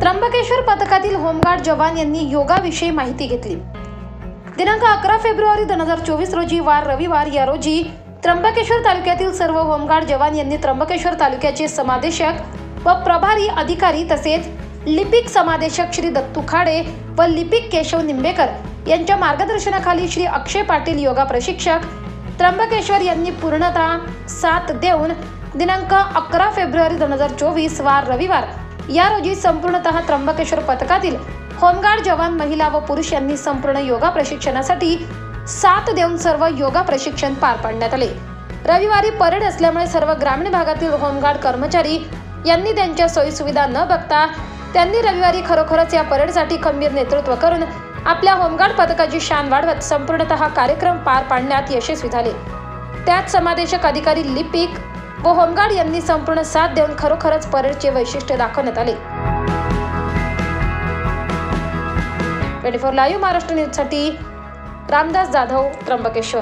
त्र्यंबकेश्वर पथकातील होमगार्ड जवान यांनी योगाविषयी माहिती घेतली। दिनांक 11 फेब्रुवारी 2024 रोजी वार रविवार या रोजी त्र्यंबकेश्वर तालुक्यातील सर्व होमगार्ड जवान यांनी त्र्यंबकेश्वर तालुक्याचे समादेशक व प्रभारी अधिकारी तसेच लिपिक समादेशक श्री दत्तू खाडे व लिपिक केशव निंबेकर यांच्या मार्गदर्शनाखाली श्री अक्षय पाटील योगा प्रशिक्षक त्र्यंबकेश्वर यांनी पूर्णतः साथ देऊन दिनांक 11 फेब्रुवारी 2024 वार रविवार या रोजी संपूर्णतः त्र्यंबकेश्वर पथकातील होमगार्ड जवान महिला व पुरुष यांनी संपूर्ण योगा प्रशिक्षणासाठी साथ देऊन सर्व योगा प्रशिक्षण पार पाडण्यात आले। रविवारी परेड असल्यामुळे सर्व ग्रामीण भागातील होमगार्ड कर्मचारी यांनी त्यांच्या सोयीसुविधा न बघता त्यांनी रविवारी खरोखरच या परेडसाठी खंबीर नेतृत्व करून आपल्या होमगार्ड पथकाची शान वाढवत संपूर्णतः कार्यक्रम पार पाडण्यात यशस्वी झाले। त्यात समादेशक अधिकारी लिपिक व होमगार्ड यांनी संपूर्ण साथ देऊन खरोखरच परेडचे वैशिष्ट्य दाखवण्यात आले। 24 लाईव्ह महाराष्ट्र न्यूजसाठी रामदास जाधव, त्र्यंबकेश्वर।